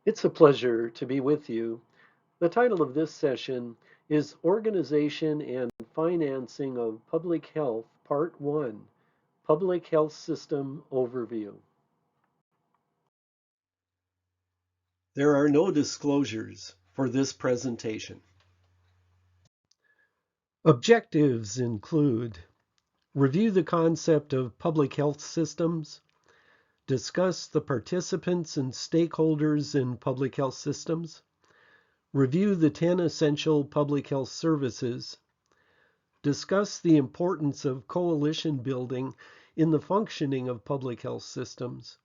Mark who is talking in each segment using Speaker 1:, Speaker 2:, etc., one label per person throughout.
Speaker 1: It's a pleasure to be with you. The title of this session is Organization and Financing of Public Health, Part 1, Public Health System Overview. There are no disclosures for this presentation. Objectives include review the concept of public health systems, discuss the participants and stakeholders in public health systems, review the 10 essential public health services, discuss the importance of coalition building in the functioning of public health systems,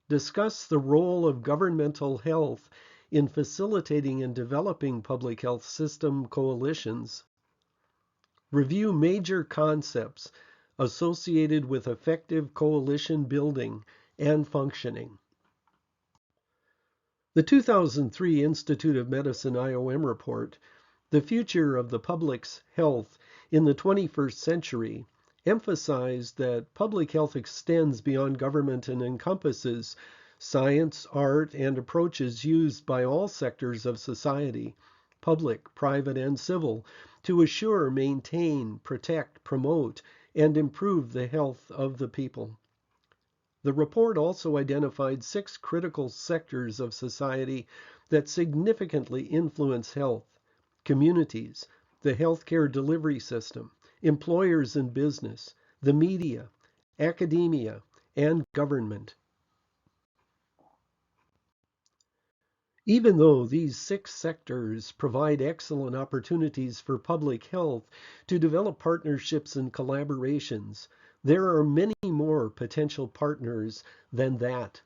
Speaker 1: discuss the role of governmental health in facilitating and developing public health system coalitions, review major concepts associated with effective coalition building and functioning. The 2003 Institute of Medicine IOM report, The Future of the Public's Health in the 21st Century, emphasized that public health extends beyond government and encompasses science, art, and approaches used by all sectors of society, public, private, and civil, to assure, maintain, protect, promote, and improve the health of the people. The report also identified 6 critical sectors of society that significantly influence health: communities, the healthcare delivery system, employers and business, the media, academia, and government. Even though these 6 sectors provide excellent opportunities for public health to develop partnerships and collaborations, there are many more potential partners than that.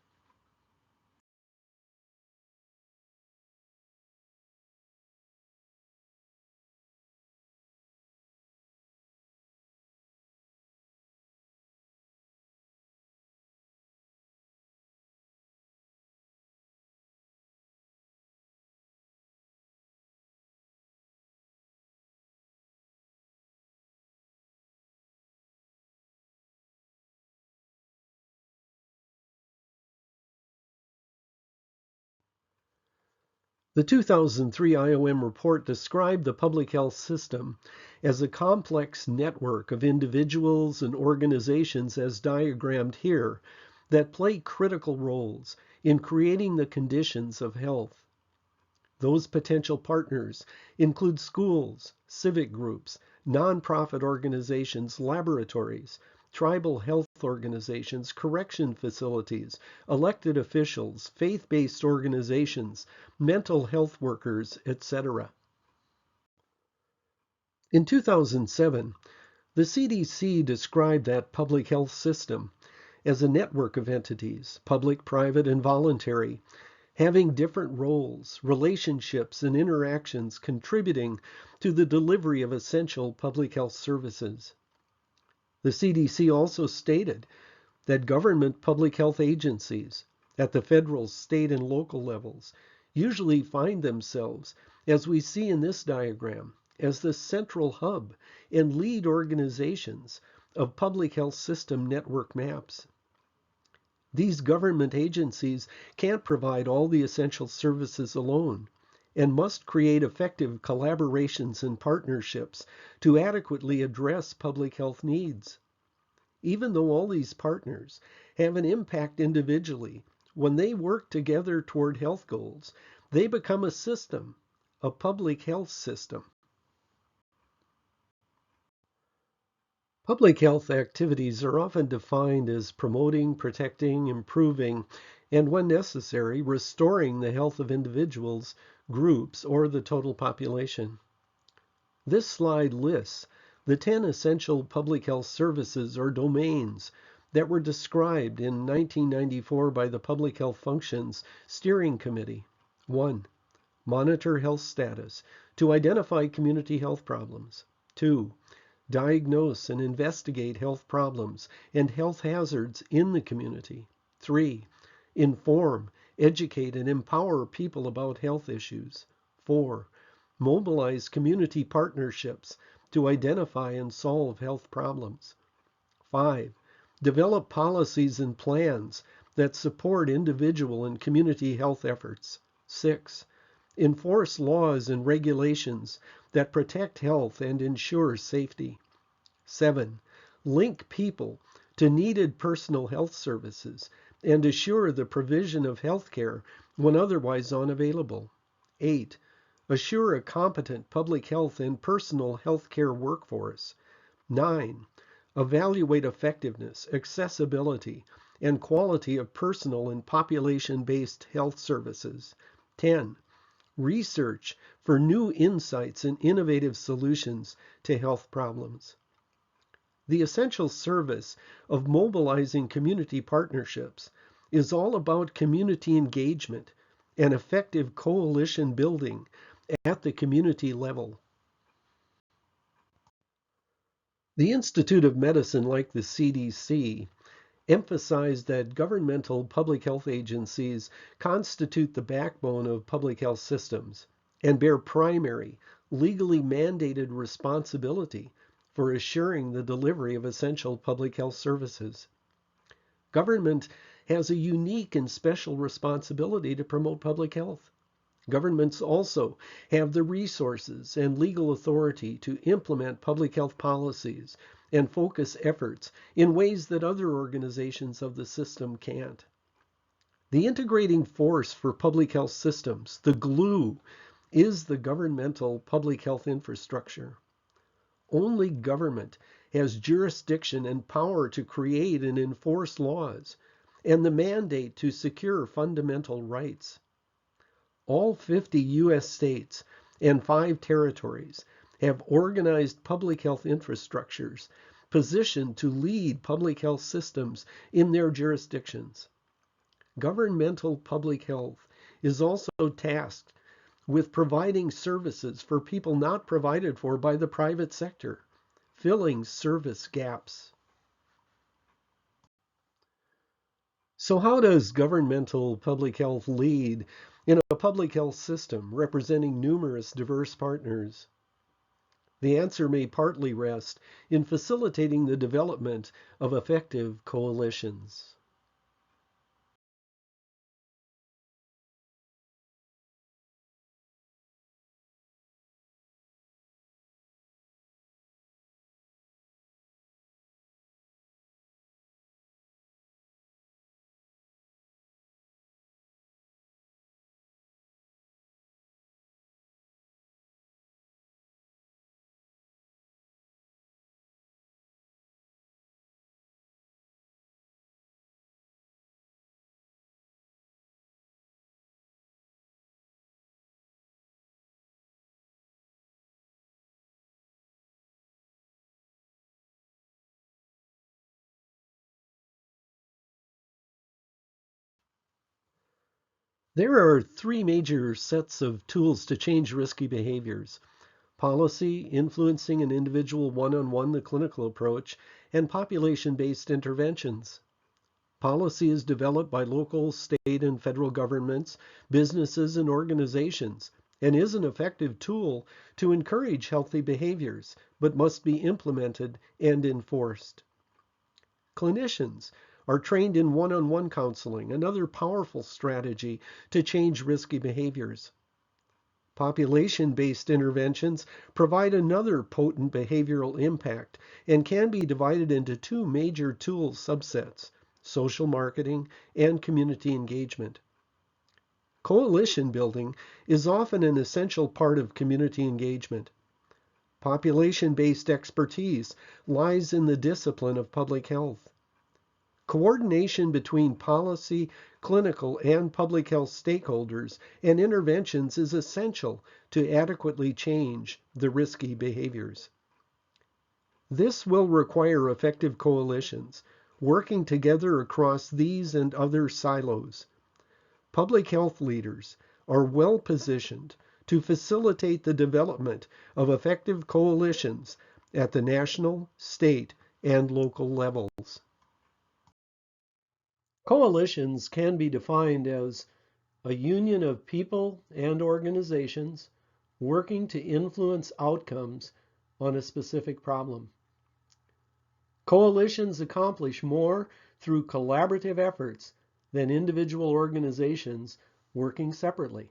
Speaker 1: The 2003 IOM report described the public health system as a complex network of individuals and organizations, as diagrammed here, that play critical roles in creating the conditions of health. Those potential partners include schools, civic groups, nonprofit organizations, laboratories, tribal health organizations, correction facilities, elected officials, faith-based organizations, mental health workers, etc. In 2007, the CDC described that public health system as a network of entities, public, private, and voluntary, having different roles, relationships, and interactions contributing to the delivery of essential public health services. The CDC also stated that government public health agencies at the federal, state, and local levels usually find themselves, as we see in this diagram, as the central hub and lead organizations of public health system network maps. These government agencies can't provide all the essential services alone and must create effective collaborations and partnerships to adequately address public health needs. Even though all these partners have an impact individually, when they work together toward health goals, they become a system, a public health system. Public health activities are often defined as promoting, protecting, improving, and when necessary, restoring the health of individuals, groups, or the total population. This slide lists the 10 essential public health services or domains that were described in 1994 by the Public Health Functions Steering Committee. 1. Monitor health status to identify community health problems. 2. Diagnose and investigate health problems and health hazards in the community. 3. Inform, educate, and empower people about health issues. 4. Mobilize community partnerships to identify and solve health problems. 5. Develop policies and plans that support individual and community health efforts. 6. Enforce laws and regulations that protect health and ensure safety. 7. Link people to needed personal health services and assure the provision of health care when otherwise unavailable. 8. Assure a competent public health and personal health care workforce. 9. Evaluate effectiveness, accessibility, and quality of personal and population-based health services. 10. Research for new insights and innovative solutions to health problems. The essential service of mobilizing community partnerships is all about community engagement and effective coalition building at the community level. The Institute of Medicine, like the CDC, emphasized that governmental public health agencies constitute the backbone of public health systems and bear primary, legally mandated responsibility for assuring the delivery of essential public health services. Government has a unique and special responsibility to promote public health. Governments also have the resources and legal authority to implement public health policies and focus efforts in ways that other organizations of the system can't. The integrating force for public health systems, the glue, is the governmental public health infrastructure. Only government has jurisdiction and power to create and enforce laws, and the mandate to secure fundamental rights. All 50 U.S. states and 5 territories have organized public health infrastructures positioned to lead public health systems in their jurisdictions. Governmental public health is also tasked with providing services for people not provided for by the private sector, filling service gaps. So how does governmental public health lead in a public health system representing numerous diverse partners? The answer may partly rest in facilitating the development of effective coalitions. There are 3 major sets of tools to change risky behaviors: policy, influencing an individual one-on-one, the clinical approach, and population-based interventions. Policy is developed by local, state, and federal governments, businesses, and organizations, and is an effective tool to encourage healthy behaviors, but must be implemented and enforced. Clinicians are trained in one-on-one counseling, another powerful strategy to change risky behaviors. Population-based interventions provide another potent behavioral impact and can be divided into 2 major tool subsets: social marketing and community engagement. Coalition building is often an essential part of community engagement. Population-based expertise lies in the discipline of public health. Coordination between policy, clinical, and public health stakeholders and interventions is essential to adequately change the risky behaviors. This will require effective coalitions, working together across these and other silos. Public health leaders are well positioned to facilitate the development of effective coalitions at the national, state, and local levels. Coalitions can be defined as a union of people and organizations working to influence outcomes on a specific problem. Coalitions accomplish more through collaborative efforts than individual organizations working separately.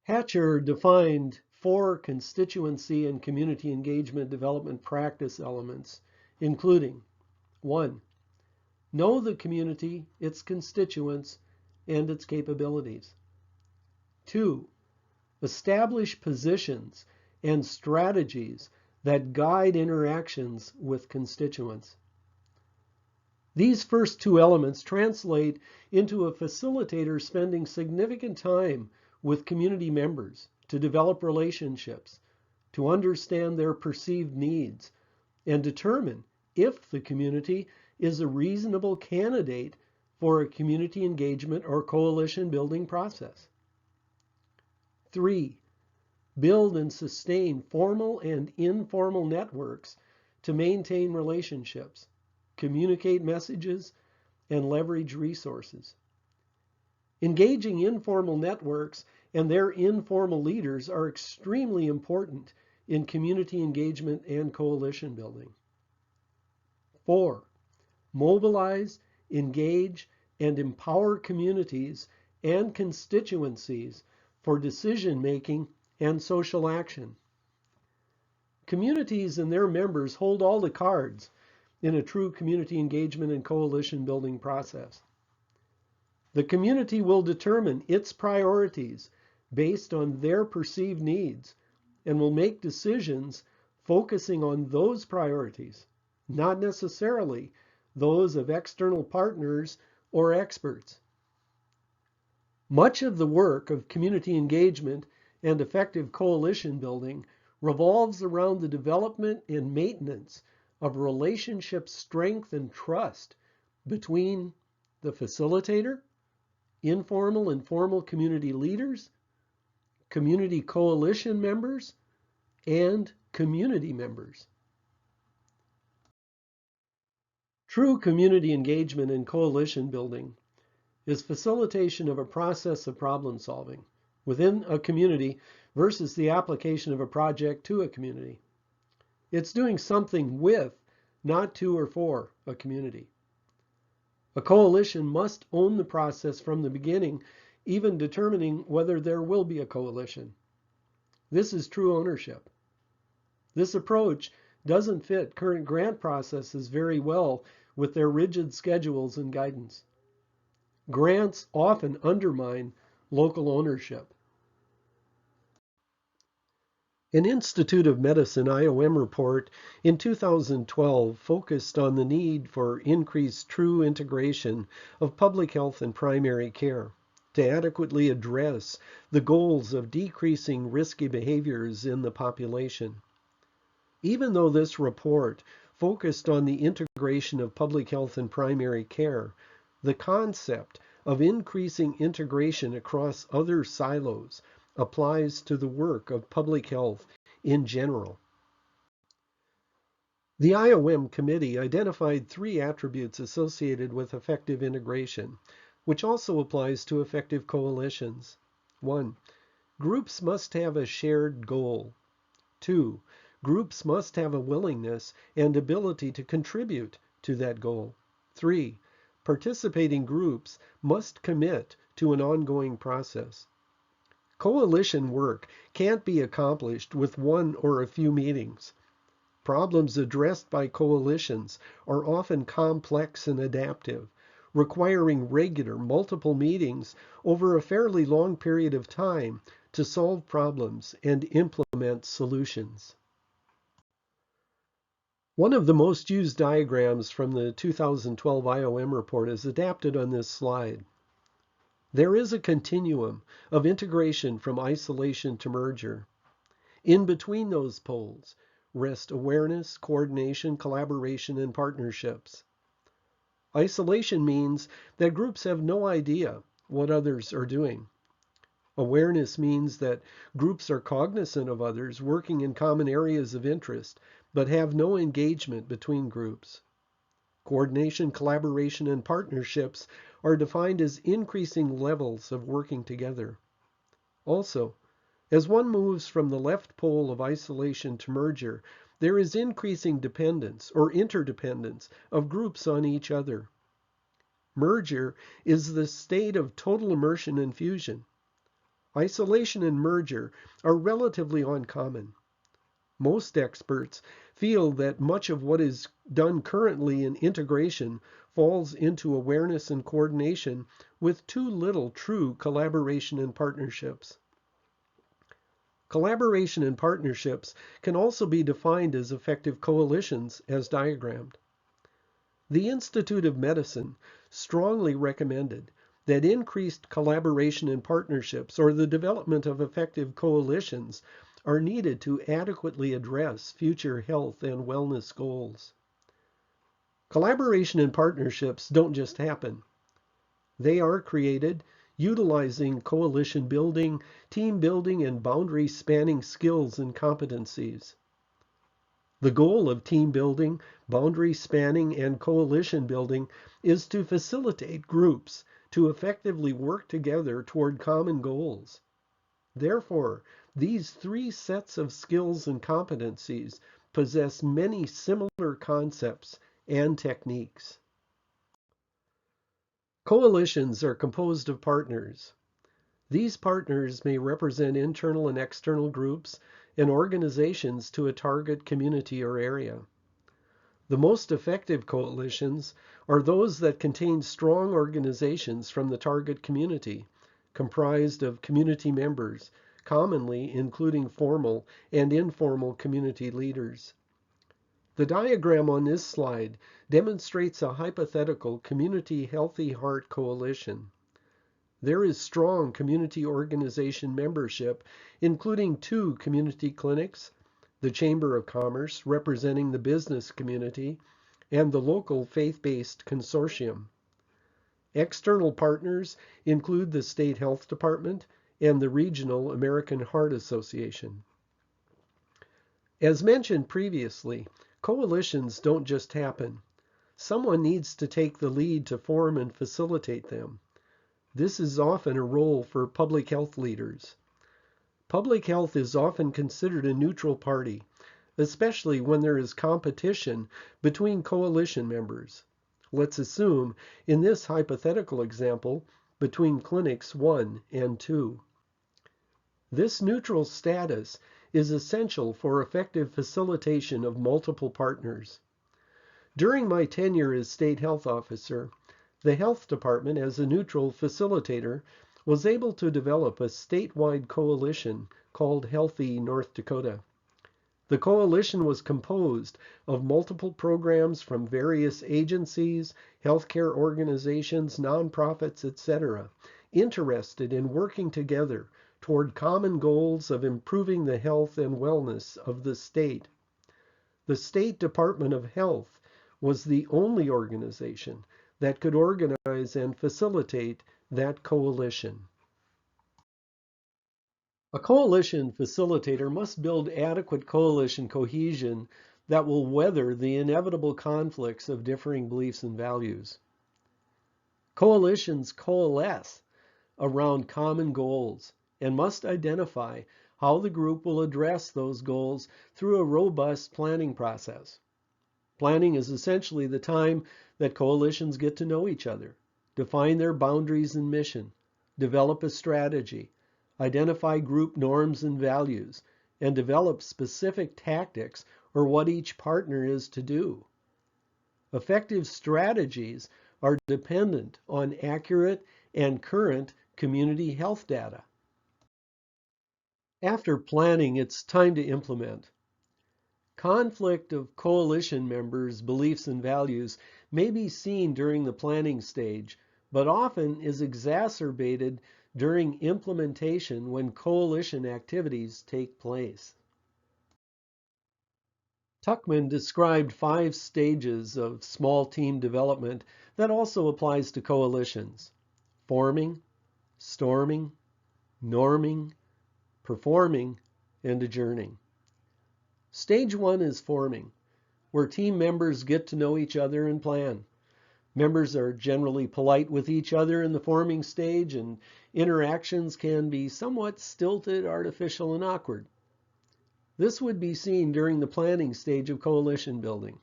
Speaker 1: Hatcher defined 4 constituency and community engagement development practice elements, including 1. Know the community, its constituents, and its capabilities. 2. Establish positions and strategies that guide interactions with constituents. These first 2 elements translate into a facilitator spending significant time with community members to develop relationships, to understand their perceived needs, and determine if the community is a reasonable candidate for a community engagement or coalition building process. 3. Build and sustain formal and informal networks to maintain relationships, communicate messages, and leverage resources. Engaging informal networks and their informal leaders are extremely important in community engagement and coalition building. 4. Mobilize, engage, and empower communities and constituencies for decision-making and social action. Communities and their members hold all the cards in a true community engagement and coalition building process. The community will determine its priorities based on their perceived needs and will make decisions focusing on those priorities, not necessarily those of external partners or experts. Much of the work of community engagement and effective coalition building revolves around the development and maintenance of relationship strength and trust between the facilitator, informal and formal community leaders, community coalition members, and community members. True community engagement and coalition building is facilitation of a process of problem solving within a community versus the application of a project to a community. It's doing something with, not to or for, a community. A coalition must own the process from the beginning, even determining whether there will be a coalition. This is true ownership. This approach doesn't fit current grant processes very well with their rigid schedules and guidance. Grants often undermine local ownership. An Institute of Medicine IOM report in 2012 focused on the need for increased true integration of public health and primary care to adequately address the goals of decreasing risky behaviors in the population. Even though this report focused on the integration of public health and primary care, the concept of increasing integration across other silos applies to the work of public health in general. The IOM committee identified 3 attributes associated with effective integration, which also applies to effective coalitions. 1. Groups must have a shared goal. 2. Groups must have a willingness and ability to contribute to that goal. 3. Participating groups must commit to an ongoing process. Coalition work can't be accomplished with 1 or a few meetings. Problems addressed by coalitions are often complex and adaptive, requiring regular, multiple meetings over a fairly long period of time to solve problems and implement solutions. One of the most used diagrams from the 2012 IOM report is adapted on this slide. There is a continuum of integration from isolation to merger. In between those poles rest awareness, coordination, collaboration, and partnerships. Isolation means that groups have no idea what others are doing. Awareness means that groups are cognizant of others working in common areas of interest, but have no engagement between groups. Coordination, collaboration, and partnerships are defined as increasing levels of working together. Also, as one moves from the left pole of isolation to merger, there is increasing dependence or interdependence of groups on each other. Merger is the state of total immersion and fusion. Isolation and merger are relatively uncommon. Most experts feel that much of what is done currently in integration falls into awareness and coordination with too little true collaboration and partnerships. Collaboration and partnerships can also be defined as effective coalitions, as diagrammed. The Institute of Medicine strongly recommended that increased collaboration and partnerships, or the development of effective coalitions, are needed to adequately address future health and wellness goals. Collaboration and partnerships don't just happen. They are created utilizing coalition building, team building, and boundary spanning skills and competencies. The goal of team building, boundary spanning, and coalition building is to facilitate groups to effectively work together toward common goals. Therefore, these three sets of skills and competencies possess many similar concepts and techniques. Coalitions are composed of partners. These partners may represent internal and external groups and organizations to a target community or area. The most effective coalitions are those that contain strong organizations from the target community, comprised of community members, commonly including formal and informal community leaders. The diagram on this slide demonstrates a hypothetical community healthy heart coalition. There is strong community organization membership, including 2 community clinics, the Chamber of Commerce representing the business community, and the local faith-based consortium. External partners include the State Health Department and the Regional American Heart Association. As mentioned previously, coalitions don't just happen. Someone needs to take the lead to form and facilitate them. This is often a role for public health leaders. Public health is often considered a neutral party, especially when there is competition between coalition members. Let's assume, in this hypothetical example, between clinics 1 and 2. This neutral status is essential for effective facilitation of multiple partners. During my tenure as state health officer, the health department, as a neutral facilitator, was able to develop a statewide coalition called Healthy North Dakota. The coalition was composed of multiple programs from various agencies, healthcare organizations, nonprofits, etc., interested in working together toward common goals of improving the health and wellness of the state. The State Department of Health was the only organization that could organize and facilitate that coalition. A coalition facilitator must build adequate coalition cohesion that will weather the inevitable conflicts of differing beliefs and values. Coalitions coalesce around common goals and must identify how the group will address those goals through a robust planning process. Planning is essentially the time that coalitions get to know each other, define their boundaries and mission, develop a strategy, identify group norms and values, and develop specific tactics or what each partner is to do. Effective strategies are dependent on accurate and current community health data. After planning, it's time to implement. Conflict of coalition members' beliefs and values may be seen during the planning stage, but often is exacerbated during implementation when coalition activities take place. Tuckman described 5 stages of small team development that also applies to coalitions: forming, storming, norming, performing, and adjourning. Stage 1 is forming, where team members get to know each other and plan. Members are generally polite with each other in the forming stage, and interactions can be somewhat stilted, artificial, and awkward. This would be seen during the planning stage of coalition building.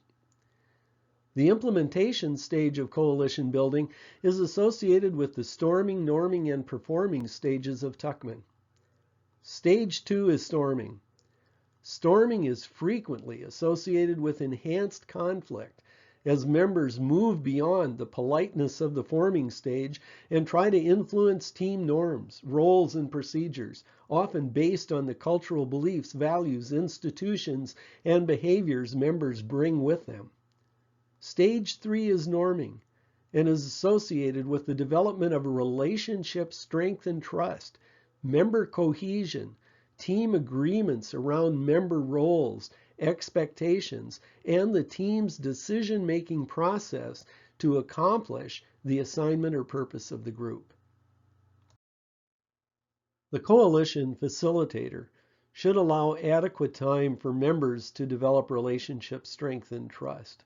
Speaker 1: The implementation stage of coalition building is associated with the storming, norming, and performing stages of Tuckman. Stage 2 is storming. Storming is frequently associated with enhanced conflict as members move beyond the politeness of the forming stage and try to influence team norms, roles, and procedures, often based on the cultural beliefs, values, institutions, and behaviors members bring with them. Stage 3 is norming and is associated with the development of a relationship strength and trust, member cohesion, team agreements around member roles, expectations, and the team's decision-making process to accomplish the assignment or purpose of the group. The coalition facilitator should allow adequate time for members to develop relationship strength and trust.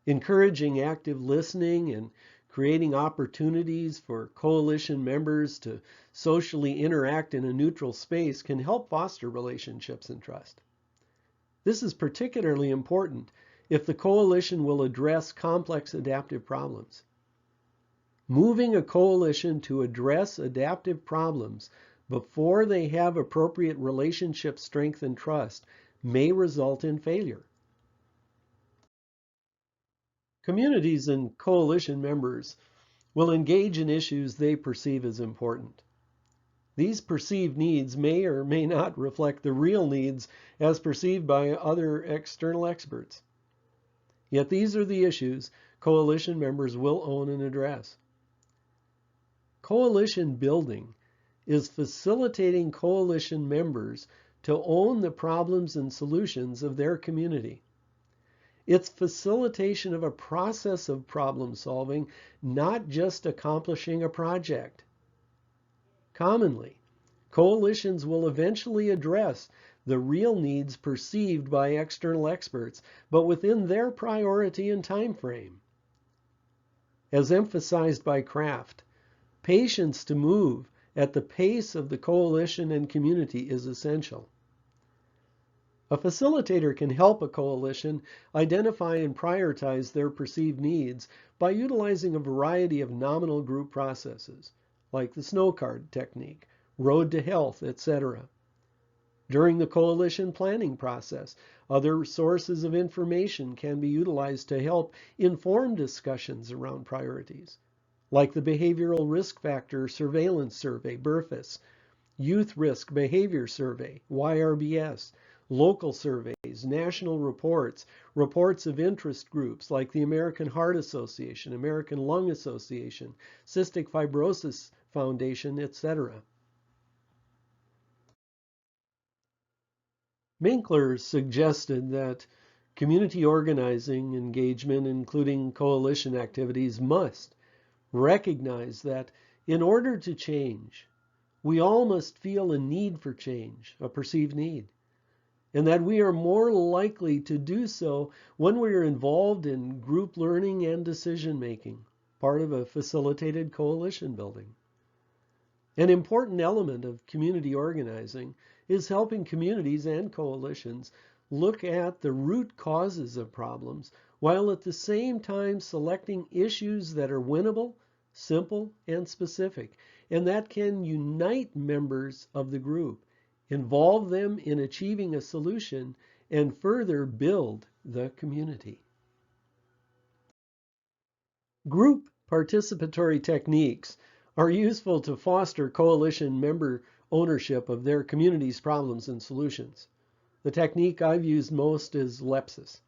Speaker 1: Encouraging active listening and creating opportunities for coalition members to socially interact in a neutral space can help foster relationships and trust. This is particularly important if the coalition will address complex adaptive problems. Moving a coalition to address adaptive problems before they have appropriate relationship strength and trust may result in failure. Communities and coalition members will engage in issues they perceive as important. These perceived needs may or may not reflect the real needs as perceived by other external experts. Yet these are the issues coalition members will own and address. Coalition building is facilitating coalition members to own the problems and solutions of their community. It's facilitation of a process of problem solving, not just accomplishing a project. Commonly, coalitions will eventually address the real needs perceived by external experts, but within their priority and time frame. As emphasized by Kraft, patience to move at the pace of the coalition and community is essential. A facilitator can help a coalition identify and prioritize their perceived needs by utilizing a variety of nominal group processes, like the snow card technique, road to health, etc. During the coalition planning process, other sources of information can be utilized to help inform discussions around priorities, like the Behavioral Risk Factor Surveillance Survey, BRFIS, Youth Risk Behavior Survey, YRBS, local surveys, national reports, reports of interest groups like the American Heart Association, American Lung Association, Cystic Fibrosis Foundation, etc. Minkler suggested that community organizing engagement, including coalition activities, must recognize that in order to change, we all must feel a need for change, a perceived need, and that we are more likely to do so when we are involved in group learning and decision making, part of a facilitated coalition building. An important element of community organizing is helping communities and coalitions look at the root causes of problems while at the same time selecting issues that are winnable, simple, and specific, and that can unite members of the group, involve them in achieving a solution, and further build the community. Group participatory techniques are useful to foster coalition member ownership of their community's problems and solutions. The technique I've used most is Lepsis.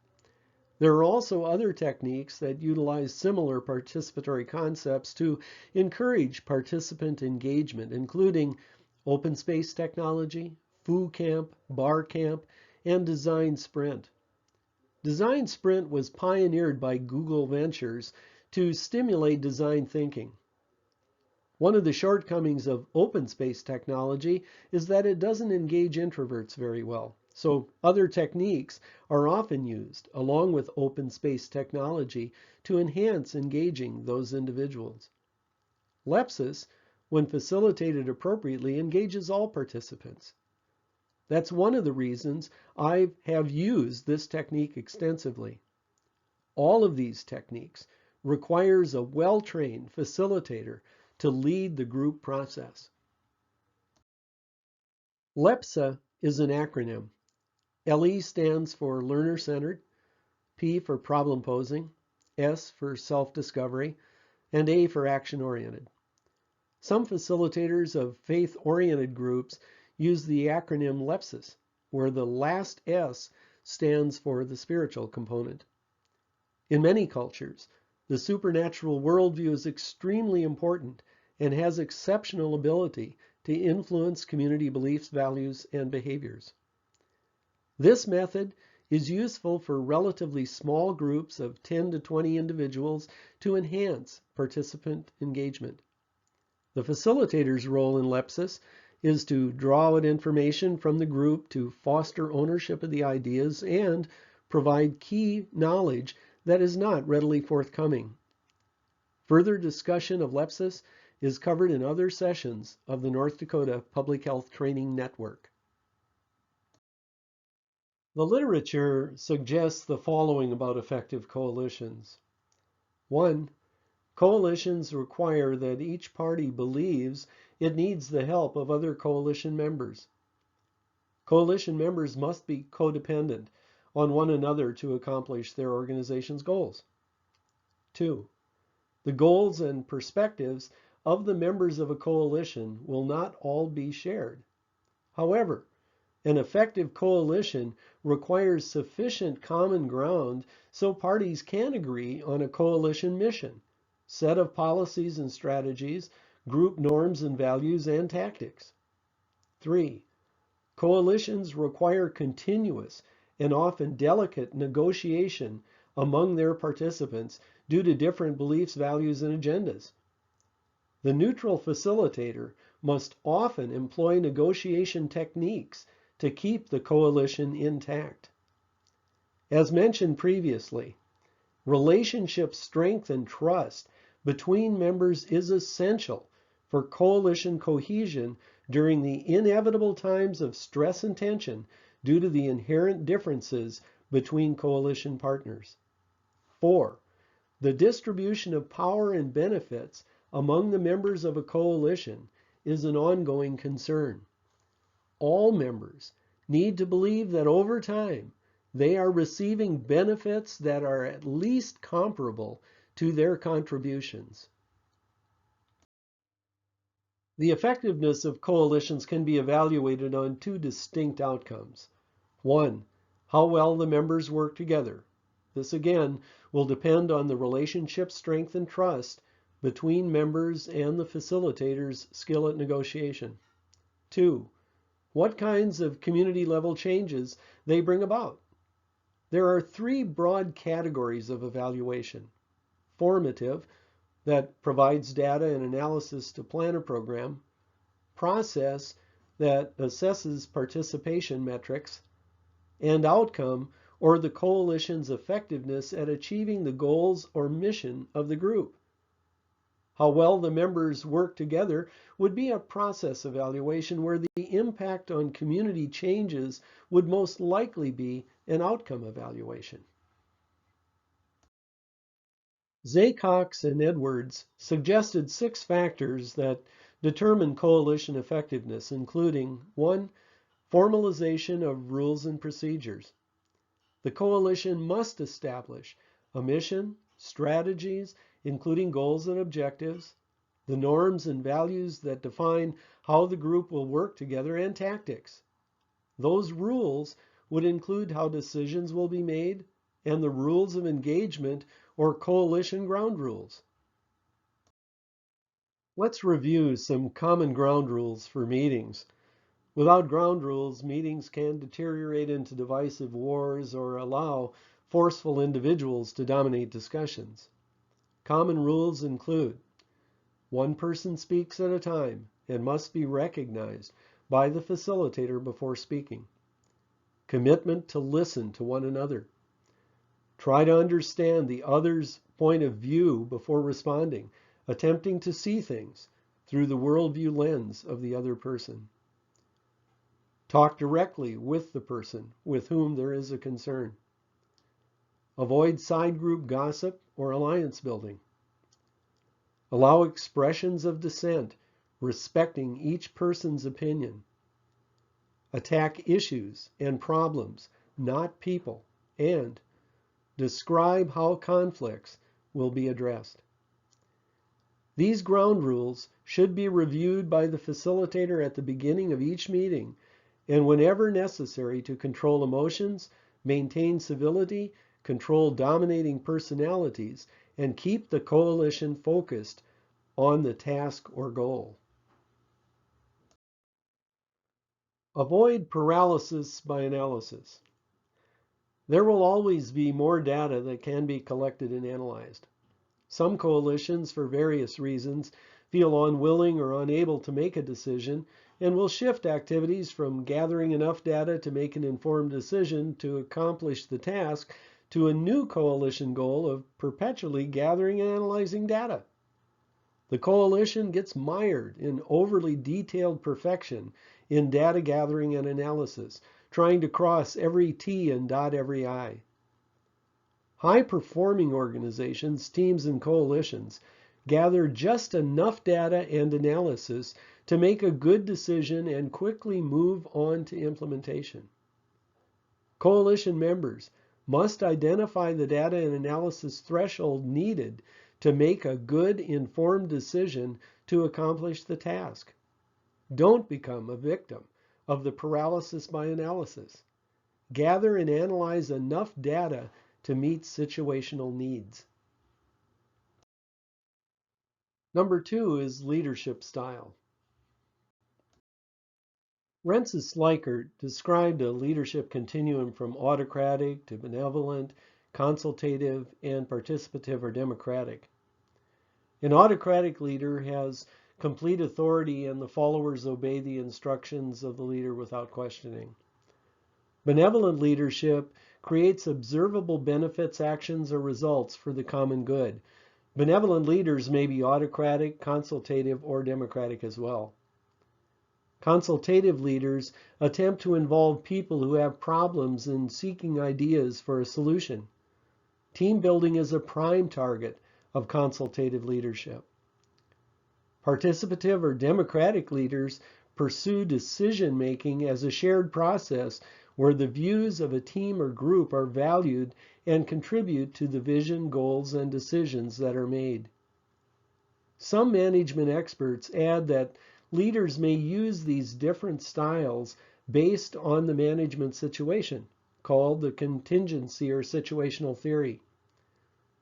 Speaker 1: There are also other techniques that utilize similar participatory concepts to encourage participant engagement, including open space technology, Foo Camp, Bar Camp, and Design Sprint. Design Sprint was pioneered by Google Ventures to stimulate design thinking. One of the shortcomings of open space technology is that it doesn't engage introverts very well. So other techniques are often used along with open space technology to enhance engaging those individuals. Lepsis, when facilitated appropriately, engages all participants. That's one of the reasons I have used this technique extensively. All of these techniques requires a well-trained facilitator to lead the group process. LEPSA is an acronym. LE stands for learner-centered, P for problem posing, S for self-discovery, and A for action-oriented. Some facilitators of faith-oriented groups use the acronym Lepsis, where the last S stands for the spiritual component. In many cultures, the supernatural worldview is extremely important and has exceptional ability to influence community beliefs, values, and behaviors. This method is useful for relatively small groups of 10 to 20 individuals to enhance participant engagement. The facilitator's role in Lepsis is to draw out information from the group to foster ownership of the ideas and provide key knowledge that is not readily forthcoming. Further discussion of Lepsis is covered in other sessions of the North Dakota Public Health Training Network. The literature suggests the following about effective coalitions. 1. Coalitions require that each party believes it needs the help of other coalition members. Coalition members must be codependent on one another to accomplish their organization's goals. 2. The goals and perspectives of the members of a coalition will not all be shared. However, an effective coalition requires sufficient common ground so parties can agree on a coalition mission, set of policies and strategies, group norms and values, and tactics. 3. Coalitions require continuous and often delicate negotiation among their participants due to different beliefs, values, and agendas. The neutral facilitator must often employ negotiation techniques to keep the coalition intact. As mentioned previously, relationship strength and trust between members is essential for coalition cohesion during the inevitable times of stress and tension due to the inherent differences between coalition partners. 4. The distribution of power and benefits among the members of a coalition is an ongoing concern. All members need to believe that over time they are receiving benefits that are at least comparable to their contributions. The effectiveness of coalitions can be evaluated on two distinct outcomes. 1. How well the members work together. This again will depend on the relationship strength and trust between members and the facilitator's skill at negotiation. 2. What kinds of community level changes they bring about. There are three broad categories of evaluation. Formative, that provides data and analysis to plan a program. Process, that assesses participation metrics. And outcome, or the coalition's effectiveness at achieving the goals or mission of the group. How well the members work together would be a process evaluation where the impact on community changes would most likely be an outcome evaluation. Zaycox and Edwards suggested 6 factors that determine coalition effectiveness, including 1. Formalization of rules and procedures. The coalition must establish a mission, strategies, including goals and objectives, the norms and values that define how the group will work together, and tactics. Those rules would include how decisions will be made and the rules of engagement or coalition ground rules. Let's review some common ground rules for meetings. Without ground rules, meetings can deteriorate into divisive wars or allow forceful individuals to dominate discussions. Common rules include: one person speaks at a time and must be recognized by the facilitator before speaking. Commitment to listen to one another. Try to understand the other's point of view before responding, attempting to see things through the worldview lens of the other person. Talk directly with the person with whom there is a concern. Avoid side group gossip or alliance building. Allow expressions of dissent, respecting each person's opinion. Attack issues and problems, not people, and describe how conflicts will be addressed. These ground rules should be reviewed by the facilitator at the beginning of each meeting and whenever necessary to control emotions, maintain civility, control dominating personalities, and keep the coalition focused on the task or goal. Avoid paralysis by analysis. There will always be more data that can be collected and analyzed. Some coalitions, for various reasons, feel unwilling or unable to make a decision and will shift activities from gathering enough data to make an informed decision to accomplish the task to a new coalition goal of perpetually gathering and analyzing data. The coalition gets mired in overly detailed perfection in data gathering and analysis, trying to cross every T and dot every I. High-performing organizations, teams, and coalitions gather just enough data and analysis to make a good decision and quickly move on to implementation. Coalition members must identify the data and analysis threshold needed to make a good, informed decision to accomplish the task. Don't become a victim of the paralysis by analysis. Gather and analyze enough data to meet situational needs. Number 2 is leadership style. Rensis-Likert described a leadership continuum from autocratic to benevolent, consultative, and participative or democratic. An autocratic leader has complete authority and the followers obey the instructions of the leader without questioning. Benevolent leadership creates observable benefits, actions, or results for the common good. Benevolent leaders may be autocratic, consultative, or democratic as well. Consultative leaders attempt to involve people who have problems in seeking ideas for a solution. Team building is a prime target of consultative leadership. Participative or democratic leaders pursue decision-making as a shared process where the views of a team or group are valued and contribute to the vision, goals, and decisions that are made. Some management experts add that leaders may use these different styles based on the management situation, called the contingency or situational theory.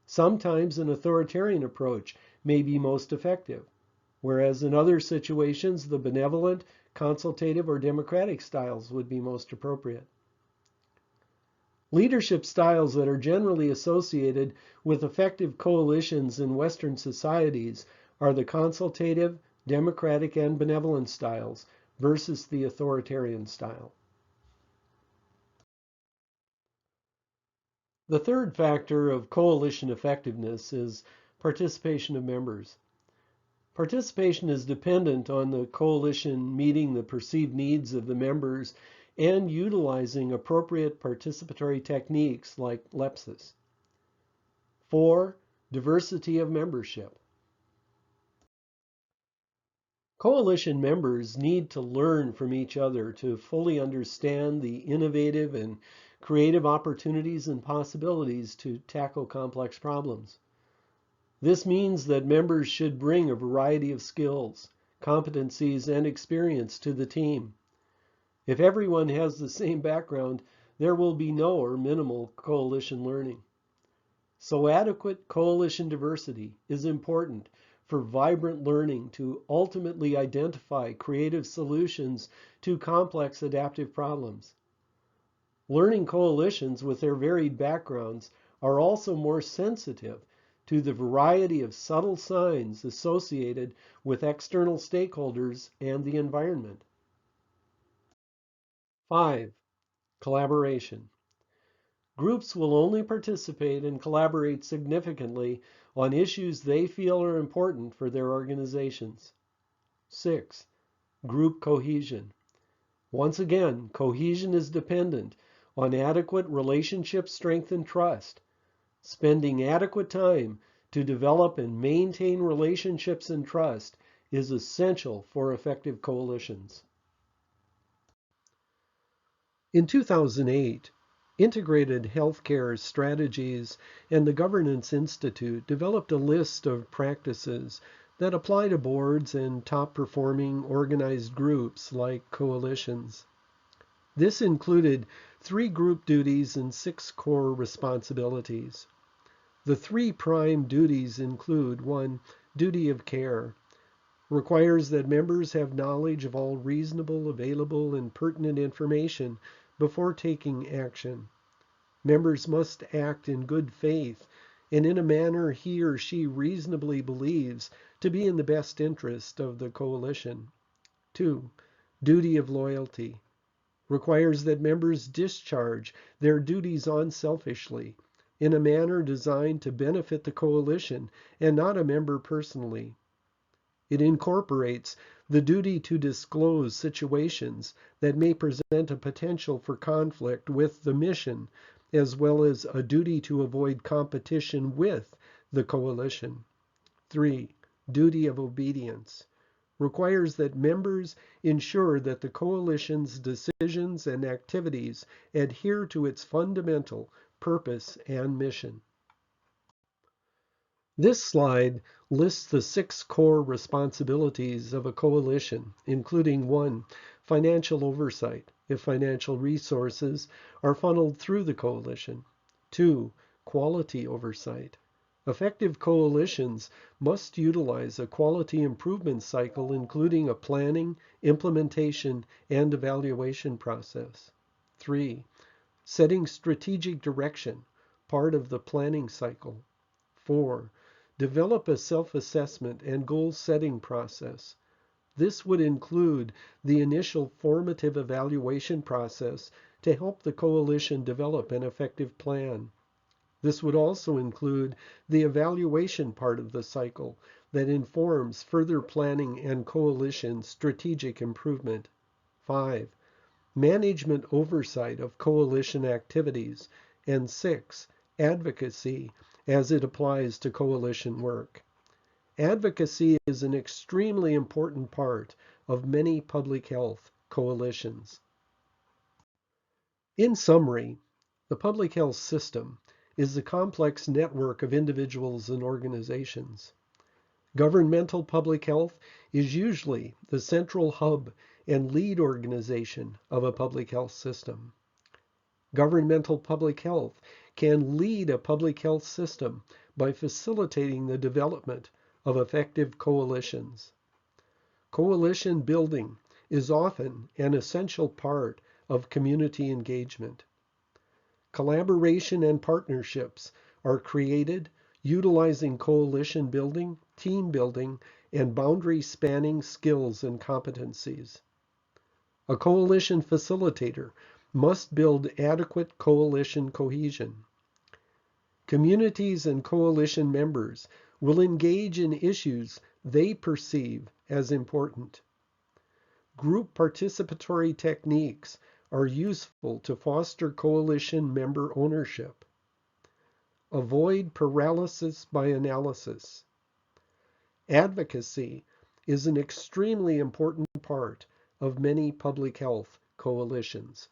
Speaker 1: Sometimes an authoritarian approach may be most effective, whereas in other situations the benevolent, consultative, or democratic styles would be most appropriate. Leadership styles that are generally associated with effective coalitions in Western societies are the consultative, democratic, and benevolent styles versus the authoritarian style. The third factor of coalition effectiveness is participation of members. Participation is dependent on the coalition meeting the perceived needs of the members and utilizing appropriate participatory techniques like Lepsis. 4. Diversity of membership. Coalition members need to learn from each other to fully understand the innovative and creative opportunities and possibilities to tackle complex problems. This means that members should bring a variety of skills, competencies, and experience to the team. If everyone has the same background, there will be no or minimal coalition learning. So adequate coalition diversity is important for vibrant learning to ultimately identify creative solutions to complex adaptive problems. Learning coalitions with their varied backgrounds are also more sensitive to the variety of subtle signs associated with external stakeholders and the environment. 5. Collaboration. Groups will only participate and collaborate significantly on issues they feel are important for their organizations. 6. Group cohesion. Once again, cohesion is dependent on adequate relationship strength and trust, Spending adequate time to develop and maintain relationships and trust is essential for effective coalitions. In 2008, Integrated Healthcare Strategies and the Governance Institute developed a list of practices that apply to boards and top-performing organized groups like coalitions. This included 3 group duties and 6 core responsibilities. The 3 prime duties include 1. Duty of care. Requires that members have knowledge of all reasonable, available, and pertinent information before taking action. Members must act in good faith and in a manner he or she reasonably believes to be in the best interest of the coalition. 2. Duty of loyalty. Requires that members discharge their duties unselfishly in a manner designed to benefit the coalition and not a member personally. It incorporates the duty to disclose situations that may present a potential for conflict with the mission, as well as a duty to avoid competition with the coalition. 3. Duty of obedience. Requires that members ensure that the coalition's decisions and activities adhere to its fundamental purpose and mission. This slide lists the 6 core responsibilities of a coalition, including 1. Financial oversight, if financial resources are funneled through the coalition. 2. Quality oversight. Effective coalitions must utilize a quality improvement cycle, including a planning, implementation, and evaluation process. 3. Setting strategic direction, part of the planning cycle. 4. Develop a self-assessment and goal-setting process. This would include the initial formative evaluation process to help the coalition develop an effective plan. This would also include the evaluation part of the cycle that informs further planning and coalition strategic improvement. 5. Management oversight of coalition activities. And 6. Advocacy as it applies to coalition work. Advocacy is an extremely important part of many public health coalitions. In summary, the public health system is a complex network of individuals and organizations. Governmental public health is usually the central hub and lead organization of a public health system. Governmental public health can lead a public health system by facilitating the development of effective coalitions. Coalition building is often an essential part of community engagement. Collaboration and partnerships are created utilizing coalition building, team building, and boundary-spanning skills and competencies. A coalition facilitator must build adequate coalition cohesion. Communities and coalition members will engage in issues they perceive as important. Group participatory techniques are useful to foster coalition member ownership. Avoid paralysis by analysis. Advocacy is an extremely important part of many public health coalitions.